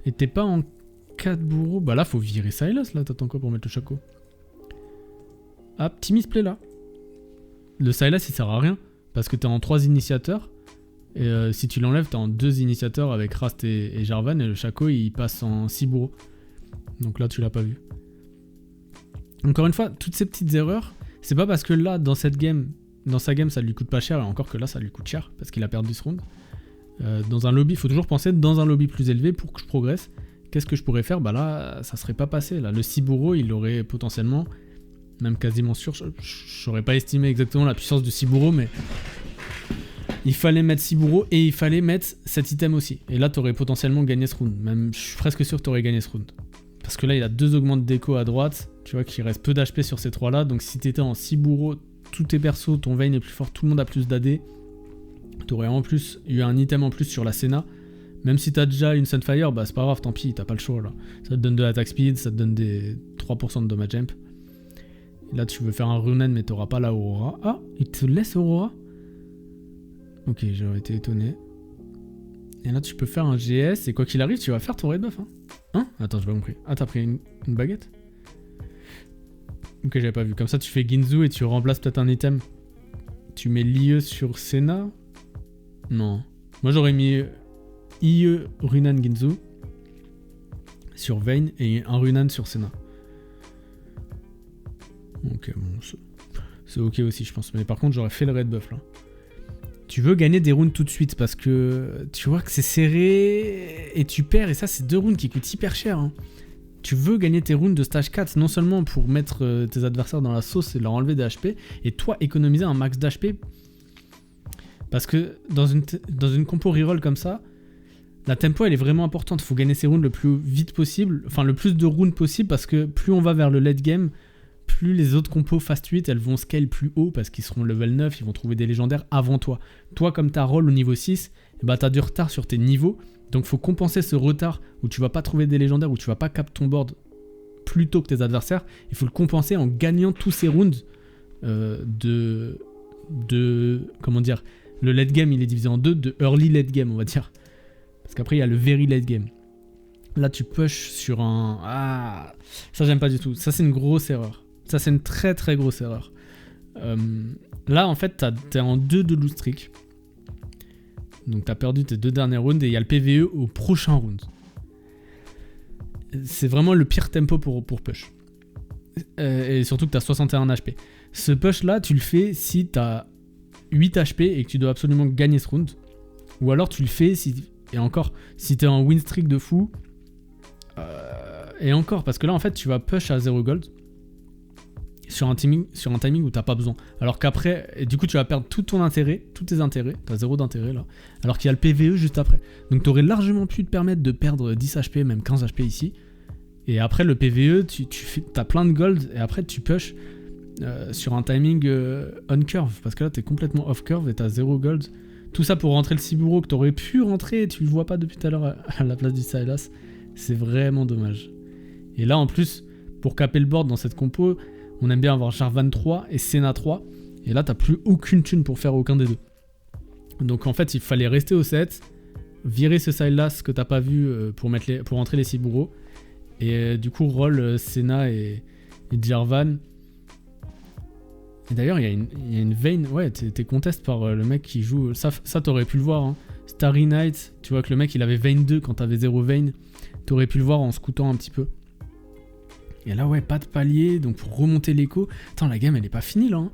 Et t'es pas en 4 bourreaux. Bah là, faut virer Sylas, là. T'attends quoi pour mettre le Shaco? Ah, petit misplay là. Le Sylas, il sert à rien. Parce que t'es en 3 initiateurs. Et si tu l'enlèves, t'es en 2 initiateurs avec Rast et Jarvan. Et le Shaco, il passe en 6 bourreaux. Donc là, tu l'as pas vu. Encore une fois, toutes ces petites erreurs, c'est pas parce que là, dans sa game, ça lui coûte pas cher. Et encore que là, ça lui coûte cher. Parce qu'il a perdu ce round. Dans un lobby, il faut toujours penser dans un lobby plus élevé pour que je progresse. Qu'est-ce que je pourrais faire? Bah là, ça serait pas passé. Là, le 6 bourreaux, il aurait potentiellement, même quasiment sûr, j'aurais pas estimé exactement la puissance du 6 bourreaux, mais il fallait mettre 6 bourreaux et il fallait mettre cet item aussi. Et là, t'aurais potentiellement gagné ce round. Même, je suis presque sûr que t'aurais gagné ce round. Parce que là, il a 2 augmentes d'écho à droite. Tu vois qu'il reste peu d'HP sur ces 3 là. Donc si t'étais en 6 bourreaux, tous tes persos, ton Vayne est plus fort, tout le monde a plus d'AD. T'aurais en plus eu un item en plus sur la Senna. Même si t'as déjà une Sunfire, bah c'est pas grave, tant pis, t'as pas le choix là. Ça te donne de l'attack speed, ça te donne des 3% de damage jump. Et là tu veux faire un Runen mais t'auras pas la Aurora. Ah, il te laisse Aurora? Ok, j'aurais été étonné. Et là tu peux faire un GS et quoi qu'il arrive tu vas faire ton red buff. Hein, attends, j'ai pas compris. Ah, t'as pris une baguette? Ok, j'avais pas vu. Comme ça tu fais Ginzu et tu remplaces peut-être un item. Tu mets l'IE sur Senna? Non. Moi j'aurais mis IE Runan Ginzu sur Vayne et un Runan sur Senna. Ok, bon, c'est ok aussi je pense. Mais par contre j'aurais fait le red buff là. Tu veux gagner des rounds tout de suite parce que tu vois que c'est serré et tu perds. Et ça c'est 2 rounds qui coûtent hyper cher. Hein. Tu veux gagner tes rounds de stage 4 non seulement pour mettre tes adversaires dans la sauce et leur enlever des HP, et toi économiser un max d'HP. Parce que dans une compo reroll comme ça, la tempo elle est vraiment importante. Il faut gagner ses rounds le plus vite possible, enfin le plus de rounds possible, parce que plus on va vers le late game, plus les autres compos fast 8 elles vont scale plus haut parce qu'ils seront level 9, ils vont trouver des légendaires avant toi. Toi comme t'as roll au niveau 6, bah t'as du retard sur tes niveaux, donc faut compenser ce retard où tu vas pas trouver des légendaires, où tu vas pas cap ton board plus tôt que tes adversaires. Il faut le compenser en gagnant tous ces rounds comment dire. Le late game, il est divisé en 2, de early late game, on va dire. Parce qu'après, il y a le very late game. Là, tu push sur un... Ah, ça, j'aime pas du tout. Ça, c'est une grosse erreur. Ça, c'est une très, très grosse erreur. Là, en fait, t'es en 2 de lose streak. Donc, t'as perdu tes 2 dernières rounds et il y a le PVE au prochain round. C'est vraiment le pire tempo pour push. Et surtout que t'as 61 HP. Ce push-là, tu le fais si t'as 8 HP et que tu dois absolument gagner ce round. Ou alors tu le fais et encore si t'es en win streak de fou. Et encore parce que là en fait tu vas push à 0 gold sur un timing où t'as pas besoin. Alors qu'après, et du coup tu vas perdre tout ton intérêt, tous tes intérêts, t'as 0 d'intérêt là. Alors qu'il y a le PVE juste après. Donc t'aurais largement pu te permettre de perdre 10 HP, même 15 HP ici. Et après le PVE, t'as plein de gold et après tu push. Sur un timing on curve, parce que là t'es complètement off curve et t'as 0 gold. Tout ça pour rentrer le Siburo que t'aurais pu rentrer et tu le vois pas depuis tout à l'heure à la place du Sylas. C'est vraiment dommage. Et là en plus, pour caper le board dans cette compo, on aime bien avoir Jarvan 3 et Senna 3. Et là t'as plus aucune thune pour faire aucun des deux. Donc en fait il fallait rester au 7, virer ce Sylas que t'as pas vu pour rentrer les Siburo. Et du coup roll Senna et Jarvan. Et d'ailleurs, il y a une Vayne, ouais, t'es contest par le mec qui joue, ça t'aurais pu le voir, hein. Starry Night, tu vois que le mec il avait Vayne 2 quand t'avais 0 Vayne, t'aurais pu le voir en scoutant un petit peu. Et là, ouais, pas de palier, donc pour remonter l'écho, attends, la game elle est pas finie là, hein.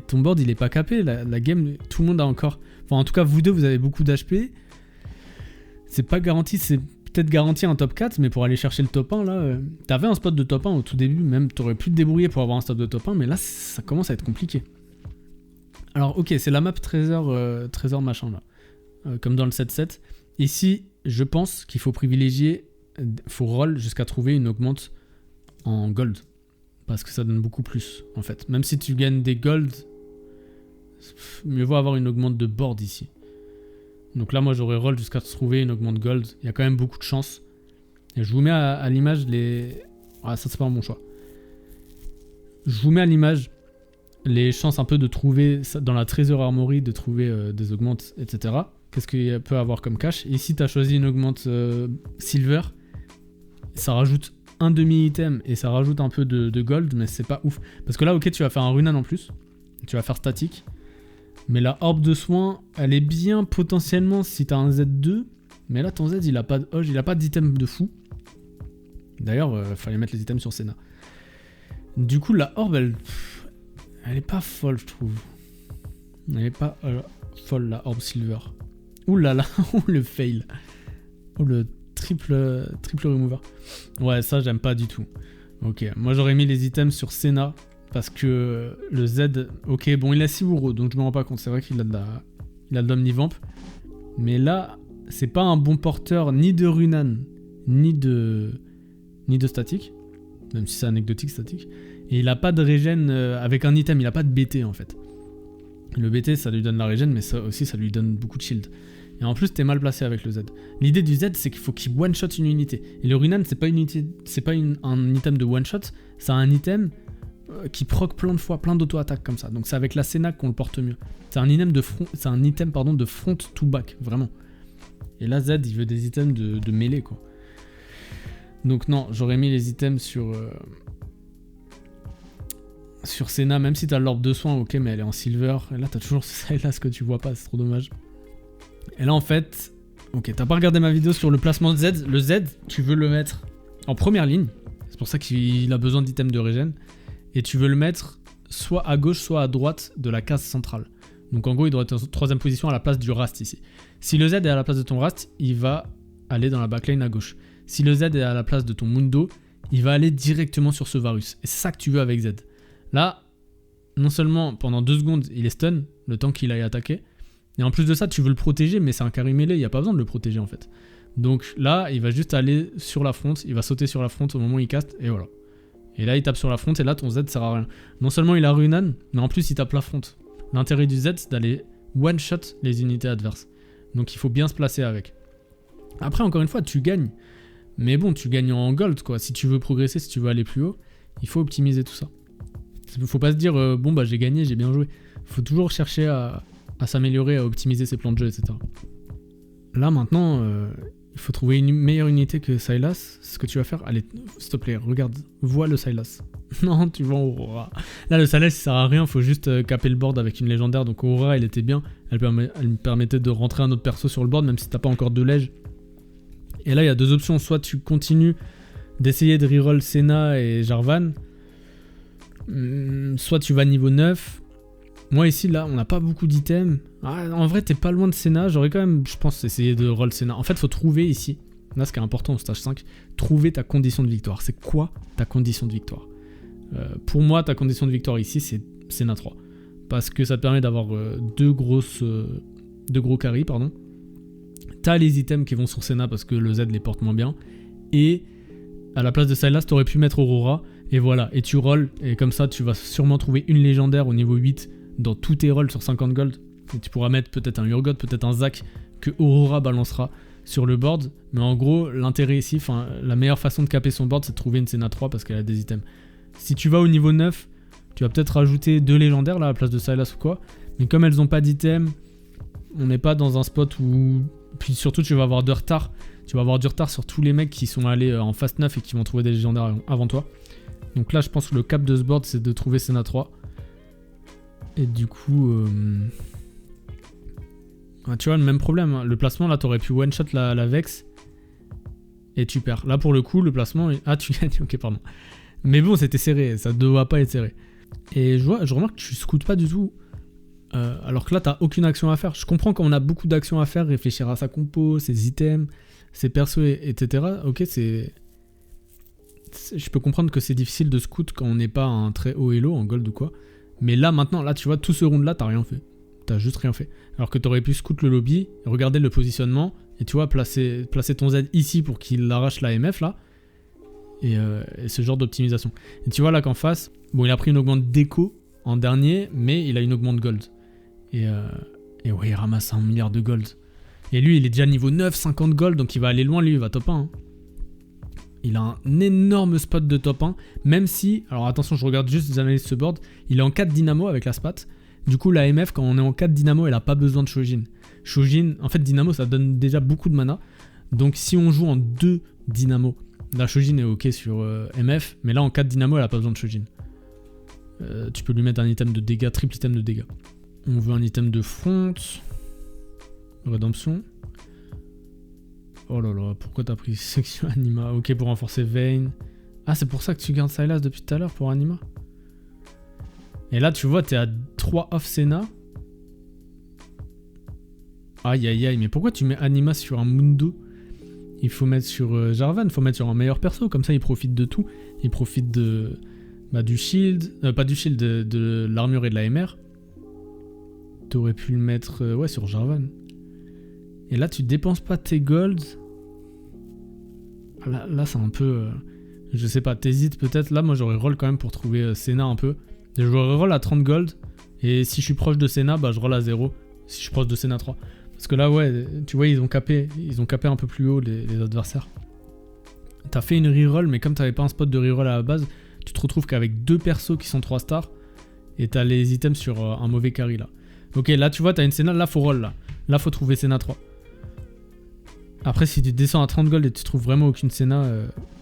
Ton board il est pas capé, la game, tout le monde a encore, enfin en tout cas vous deux vous avez beaucoup d'HP, c'est pas garanti, c'est peut-être garantir un top 4, mais pour aller chercher le top 1 là, t'avais un spot de top 1 au tout début, même t'aurais pu te débrouiller pour avoir un spot de top 1, mais là ça commence à être compliqué. Alors ok, c'est la map trésor machin là, comme dans le 7-7. Ici, je pense qu'il faut privilégier, faut roll jusqu'à trouver une augmente en gold, parce que ça donne beaucoup plus en fait. Même si tu gagnes des gold, mieux vaut avoir une augmente de board ici. Donc là, moi, j'aurais roll jusqu'à trouver une augmente gold. Il y a quand même beaucoup de chance. Et je vous mets à l'image les... Ah, ça, c'est pas un bon choix. Je vous mets à l'image les chances un peu de trouver, dans la Treasure Armory, de trouver des augmentes, etc. Qu'est-ce qu'il peut avoir comme cash? Ici, tu as choisi une augmente silver. ça rajoute un demi-item et ça rajoute un peu de gold, mais c'est pas ouf. Parce que là, ok, tu vas faire un Runan en plus, tu vas faire statique, mais la orbe de soin, elle est bien potentiellement si t'as un Z2, mais là ton Z il a pas de Hoge, il a pas d'item de fou. D'ailleurs, fallait mettre les items sur Senna. Du coup, la orbe, elle est pas folle, je trouve. Elle est pas folle, la orbe silver. Ouh là là, le fail. Oh, le triple remover. Ouais, ça, j'aime pas du tout. Ok, moi j'aurais mis les items sur Senna, parce que le Z... Ok, bon, il a 6 Wuro, donc je me rends pas compte. C'est vrai qu'il a de l'Omnivamp. Mais là, c'est pas un bon porteur ni de Runan, ni de statique. Même si c'est anecdotique statique. Et il a pas de régène avec un item, il a pas de BT en fait. Le BT, ça lui donne la régène, mais ça aussi, ça lui donne beaucoup de shield. Et en plus, t'es mal placé avec le Z. L'idée du Z, c'est qu'il faut qu'il one-shot une unité. Et le Runan, c'est pas une unité, c'est pas un item de one-shot, c'est un item qui proc plein de fois, plein d'auto-attaques comme ça. Donc c'est avec la Senna qu'on le porte mieux. C'est un item de front to back, vraiment. Et là, Z, il veut des items de mêlée, quoi. Donc non, j'aurais mis les items sur Senna, même si t'as l'orbe de soin, ok, mais elle est en silver. Et là, t'as toujours ce que tu vois pas, c'est trop dommage. Et là, en fait, ok, t'as pas regardé ma vidéo sur le placement de Z. Le Z, tu veux le mettre en première ligne. C'est pour ça qu'il a besoin d'items de régène. Et tu veux le mettre soit à gauche, soit à droite de la case centrale. Donc en gros, il doit être en 3ème position à la place du Rast ici. Si le Z est à la place de ton Rast, il va aller dans la backline à gauche. Si le Z est à la place de ton Mundo, il va aller directement sur ce Varus. Et c'est ça que tu veux avec Z. Là, non seulement pendant 2 secondes, il est stun, le temps qu'il aille attaquer. Et en plus de ça, tu veux le protéger, mais c'est un carry mêlé, il n'y a pas besoin de le protéger en fait. Donc là, il va juste aller sur la front, il va sauter sur la front au moment où il caste, et voilà. Et là, il tape sur la front, et là, ton Z sert à rien. Non seulement il a Runan, mais en plus, il tape la front. L'intérêt du Z, c'est d'aller one-shot les unités adverses. Donc il faut bien se placer avec. Après, encore une fois, tu gagnes. Mais bon, tu gagnes en gold, quoi. Si tu veux progresser, si tu veux aller plus haut, il faut optimiser tout ça. Il faut pas se dire, bon, bah j'ai gagné, j'ai bien joué. Il faut toujours chercher à s'améliorer, à optimiser ses plans de jeu, etc. Là, maintenant, il faut trouver une meilleure unité que Sylas. C'est ce que tu vas faire. Allez, s'il te plaît, regarde. Vois le Sylas. Non, tu vois Aurora. Là, le Sylas, il sert à rien. Il faut juste caper le board avec une légendaire. Donc Aurora, elle était bien. Elle me permettait de rentrer un autre perso sur le board, même si t'as pas encore de lège. Et là, il y a 2 options. Soit tu continues d'essayer de reroll Senna et Jarvan. Soit tu vas niveau 9. Moi ici, là, on n'a pas beaucoup d'items. Ah, en vrai, t'es pas loin de Senna. J'aurais quand même, je pense, essayé de roll Senna. En fait, faut trouver ici, là, ce qui est important au stage 5, trouver ta condition de victoire. C'est quoi ta condition de victoire? Pour moi, ta condition de victoire ici, c'est Senna 3. Parce que ça te permet d'avoir 2 gros carry, pardon. T'as les items qui vont sur Senna parce que le Z les porte moins bien. Et à la place de Sylas, t'aurais pu mettre Aurora. Et voilà, et tu rolls. Et comme ça, tu vas sûrement trouver une légendaire au niveau 8 dans tous tes rolls sur 50 gold. Et tu pourras mettre peut-être un Urgot, peut-être un Zac que Aurora balancera sur le board. Mais en gros, l'intérêt ici, la meilleure façon de caper son board, c'est de trouver une Senna 3 parce qu'elle a des items. Si tu vas au niveau 9, tu vas peut-être rajouter 2 légendaires là à la place de Sylas ou quoi. Mais comme elles n'ont pas d'items, on n'est pas dans un spot où... Puis surtout, tu vas avoir du retard. Tu vas avoir du retard sur tous les mecs qui sont allés en Fast 9 et qui vont trouver des légendaires avant toi. Donc là, je pense que le cap de ce board, c'est de trouver Senna 3. Et du coup... tu vois, le même problème. Hein. Le placement, là, t'aurais pu one-shot la Vex. Et tu perds. Là, pour le coup, le placement... Ah, tu gagnes. Ok, pardon. Mais bon, c'était serré. Ça ne doit pas être serré. Et je remarque que tu scoutes pas du tout. Alors que là, t'as aucune action à faire. Je comprends qu'on a beaucoup d'actions à faire. Réfléchir à sa compo, ses items, ses persos, etc. Ok, c'est... Je peux comprendre que c'est difficile de scout quand on n'est pas un très haut elo, en gold ou quoi. Mais là, maintenant, là, tu vois, tout ce round-là, t'as rien fait. T'as juste rien fait. Alors que t'aurais pu scout le lobby, regarder le positionnement, et tu vois, placer ton Z ici pour qu'il arrache la MF, là. Et ce genre d'optimisation. Et tu vois, là, qu'en face, bon, il a pris une augmente déco en dernier, mais il a une augmente gold. Et ouais, il ramasse 1 milliard de gold. Et lui, il est déjà niveau 9, 50 gold, donc il va aller loin, lui, il va top 1. Hein. Il a un énorme spot de top 1, même si, alors attention, je regarde juste, j'analyse ce board, il est en 4 dynamo avec la spat. Du coup, la MF, quand on est en 4 dynamo, elle a pas besoin de Shojin. Shojin, en fait, dynamo, ça donne déjà beaucoup de mana. Donc si on joue en 2 dynamo, La Shojin est ok sur MF, mais là en cas de Dynamo, elle a pas besoin de Shojin. Tu peux lui mettre un item de dégâts, triple item de dégâts. On veut un item de front. Rédemption. Oh là là, pourquoi t'as pris section Anima? Ok, pour renforcer Vayne. Ah, c'est pour ça que tu gardes Sylas depuis tout à l'heure pour Anima. Et là, tu vois, t'es à 3 off Senna. Aïe aïe aïe, mais pourquoi tu mets Anima sur un Mundo? Il faut mettre sur Jarvan, il faut mettre sur un meilleur perso, comme ça il profite de tout. Il profite de du shield, pas du shield, de l'armure et de la MR. T'aurais pu le mettre ouais, sur Jarvan. Et là tu dépenses pas tes golds. Là c'est un peu... je sais pas, t'hésites peut-être. Là moi j'aurais roll quand même pour trouver Senna un peu. J'aurais roll à 30 gold. Et si je suis proche de Senna, bah je roll à 0. Si je suis proche de Senna 3. Parce que là, ouais, tu vois, ils ont capé un peu plus haut les adversaires. T'as fait une reroll, mais comme t'avais pas un spot de reroll à la base, tu te retrouves qu'avec 2 persos qui sont 3 stars, et t'as les items sur un mauvais carry là. Ok, là tu vois, t'as une Senna, là faut roll là. Là faut trouver Senna 3. Après, si tu descends à 30 gold et tu trouves vraiment aucune Senna,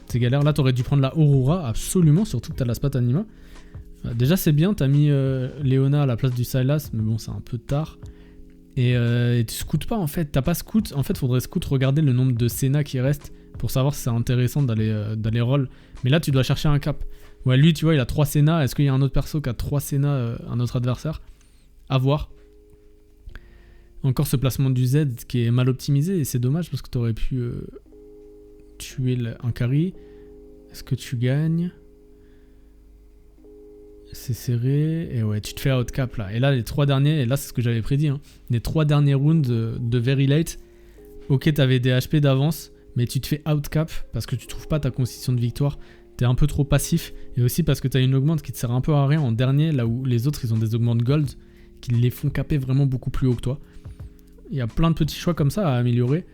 c'est galère. Là, t'aurais dû prendre la Aurora, absolument, surtout que t'as la spot Anima. Déjà, c'est bien, t'as mis Leona à la place du Sylas, mais bon, c'est un peu tard. Et tu scoutes pas en fait, t'as pas scout. En fait, faudrait scout regarder le nombre de Senna qui reste pour savoir si c'est intéressant d'aller roll. Mais là, tu dois chercher un cap. Ouais, lui, tu vois, il a 3 Senna. Est-ce qu'il y a un autre perso qui a 3 Senna, un autre adversaire? À voir. Encore ce placement du Z qui est mal optimisé et c'est dommage parce que t'aurais pu tuer un carry. Est-ce que tu gagnes? C'est serré, et ouais, tu te fais outcap là. Et là, les 3 derniers, et là, c'est ce que j'avais prédit, hein, les 3 derniers rounds de very late, ok, t'avais des HP d'avance, mais tu te fais outcap parce que tu trouves pas ta constitution de victoire, t'es un peu trop passif, et aussi parce que t'as une augmente qui te sert un peu à rien en dernier, là où les autres, ils ont des augmentes gold qui les font caper vraiment beaucoup plus haut que toi. Il y a plein de petits choix comme ça à améliorer.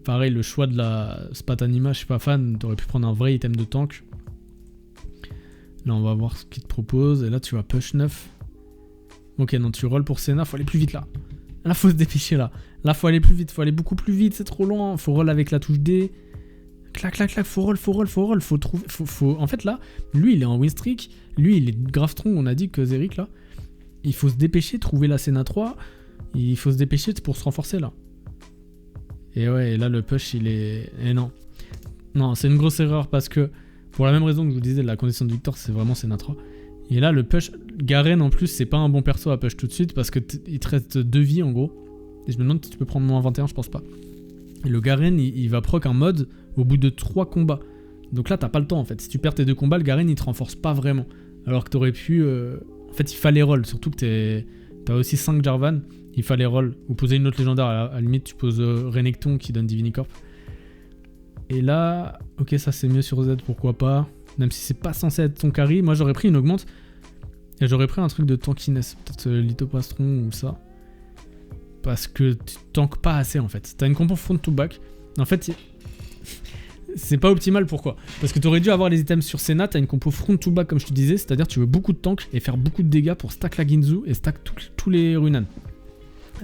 Pareil, le choix de la Spat Anima, je suis pas fan, t'aurais pu prendre un vrai item de tank. Là, on va voir ce qu'il te propose. Et là, tu vas push 9. Ok, non, tu rolls pour Senna. Faut aller plus vite là. Là, faut se dépêcher là. Là, faut aller plus vite. Faut aller beaucoup plus vite. C'est trop loin. Faut roll avec la touche D. Clac, clac, clac. Faut roll. Faut trouver. En fait, là, lui, il est en win streak. Lui, il est grave strong. On a dit que Zeric là. Il faut se dépêcher. Trouver la Senna 3. Il faut se dépêcher pour se renforcer là. Et ouais, et là, le push, il est. Et non. Non, c'est une grosse erreur parce que. Pour la même raison que je vous disais, la condition de victoire, c'est vraiment Senna 3. Et là, le push, Garen en plus, c'est pas un bon perso à push tout de suite parce qu'il te reste 2 vies en gros. Et je me demande si tu peux prendre moins 21, je pense pas. Et le Garen, il va proc un mode au bout de 3 combats. Donc là, t'as pas le temps en fait. Si tu perds tes 2 combats, le Garen, il te renforce pas vraiment. Alors que t'aurais pu. En fait, il fallait roll. Surtout que t'as aussi 5 Jarvan. Il fallait roll. Ou poser une autre légendaire. À la limite, tu poses Renekton qui donne Divinicorp. Et là, ok, ça c'est mieux sur Z, pourquoi pas. Même si c'est pas censé être ton carry, moi j'aurais pris une augmente. Et j'aurais pris un truc de tankiness, peut-être Lithopastron ou ça. Parce que tu tankes pas assez en fait. T'as une compo front to back. En fait, c'est pas optimal, pourquoi? Parce que t'aurais dû avoir les items sur Senna, t'as une compo front to back comme je te disais, c'est-à-dire tu veux beaucoup de tank et faire beaucoup de dégâts pour stack la Ginzu et stack tous les Runan.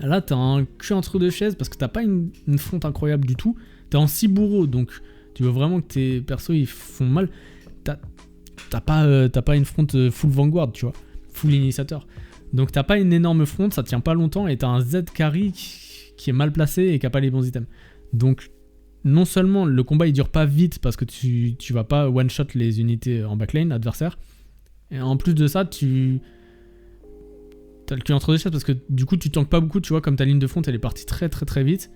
Là, t'as un cul entre deux chaises parce que t'as pas une front incroyable du tout. T'es en 6 bourreaux, donc tu veux vraiment que tes persos ils font mal. T'as pas une front full Vanguard, tu vois, full initiateur. Donc t'as pas une énorme front, ça tient pas longtemps et t'as un Z carry qui est mal placé et qui a pas les bons items. Donc non seulement le combat il dure pas vite parce que tu vas pas one shot les unités en backlane adversaire, et en plus de ça t'as le cul entre deux chaises parce que du coup tu tankes pas beaucoup, tu vois, comme ta ligne de front elle est partie très très très vite.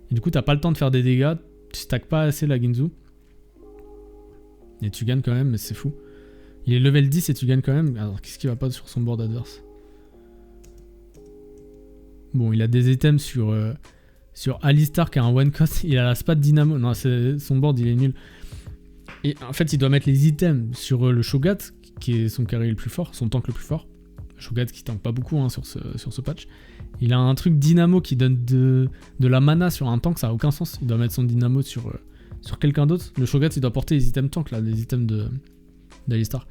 Et du coup, t'as pas le temps de faire des dégâts, tu stacks pas assez la Ginzu. Et tu gagnes quand même, mais c'est fou. Il est level 10 et tu gagnes quand même. Alors, qu'est-ce qui va pas sur son board adverse? Bon, il a des items sur Alistar qui a un one cost. Il a la Spat Dynamo. Non, son board, il est nul. Et en fait, il doit mettre les items sur le Shogat, qui est son carry le plus fort, son tank le plus fort. Le Shogat qui tank pas beaucoup hein, sur ce patch. Il a un truc dynamo qui donne de la mana sur un tank, ça a aucun sens. Il doit mettre son dynamo sur quelqu'un d'autre. Le Shogat, il doit porter les items tank, là, les items d'Alistar.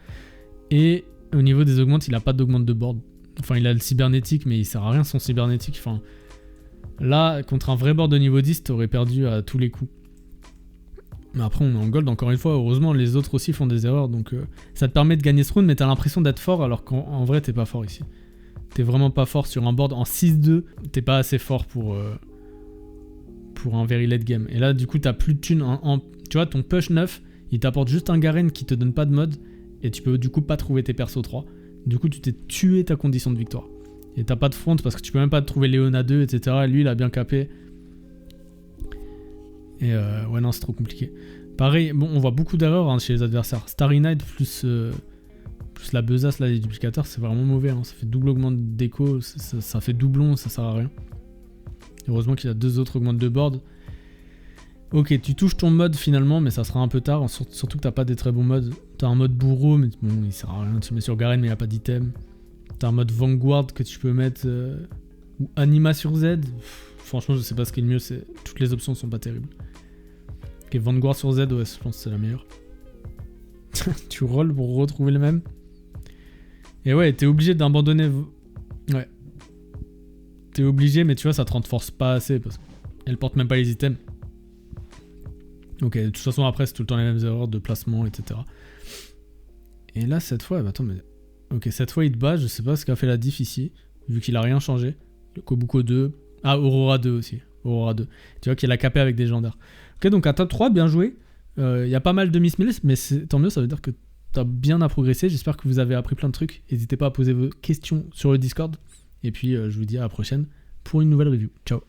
Et au niveau des augmentes, il a pas d'augmente de board. Enfin, il a le cybernétique, mais il sert à rien son cybernétique. Enfin, là, contre un vrai board de niveau 10, t'aurais perdu à tous les coups. Mais après, on est en gold, encore une fois. Heureusement, les autres aussi font des erreurs. Donc, ça te permet de gagner ce round, mais t'as l'impression d'être fort, alors qu'en vrai, t'es pas fort ici. T'es vraiment pas fort sur un board. En 6-2, t'es pas assez fort pour un very late game. Et là, du coup, t'as plus de thunes. Tu vois, ton push 9, il t'apporte juste un Garen qui te donne pas de mode. Et tu peux du coup pas trouver tes persos 3. Du coup, tu t'es tué ta condition de victoire. Et t'as pas de front parce que tu peux même pas trouver Léona 2, etc. Et lui, il a bien capé. Et ouais, non, c'est trop compliqué. Pareil, bon, on voit beaucoup d'erreurs hein, chez les adversaires. Starry Night plus la besace là, des duplicateurs, c'est vraiment mauvais. Hein. Ça fait double augmente d'écho, ça fait doublon, ça sert à rien. Heureusement qu'il y a 2 autres augmentes de board. Ok, tu touches ton mode finalement, mais ça sera un peu tard. Surtout que t'as pas des très bons modes. T'as un mode bourreau, mais bon, il sert à rien. Tu le mets sur Garen, mais il n'y a pas d'item. T'as un mode Vanguard que tu peux mettre. Ou Anima sur Z. Franchement, je sais pas ce qui est le mieux. Toutes les options sont pas terribles. Ok, Vanguard sur Z, ouais, je pense que c'est la meilleure. Tu rolls pour retrouver le même. Et ouais, t'es obligé d'abandonner. Ouais. T'es obligé, mais tu vois, ça te renforce pas assez parce qu'elle porte même pas les items. Ok, de toute façon, après, c'est tout le temps les mêmes erreurs de placement, etc. Et là, cette fois, attends, mais. Ok, cette fois, il te bat, je sais pas ce qu'a fait la diff ici, vu qu'il a rien changé. Le Kobuko 2. Ah, Aurora 2 aussi. Aurora 2. Tu vois qu'il a capé avec des légendaires. Ok, donc à top 3, bien joué. Il y a pas mal de miss, mais tant mieux, ça veut dire que t'as bien à progresser. J'espère que vous avez appris plein de trucs. N'hésitez pas à poser vos questions sur le Discord. Et puis, je vous dis à la prochaine pour une nouvelle review. Ciao.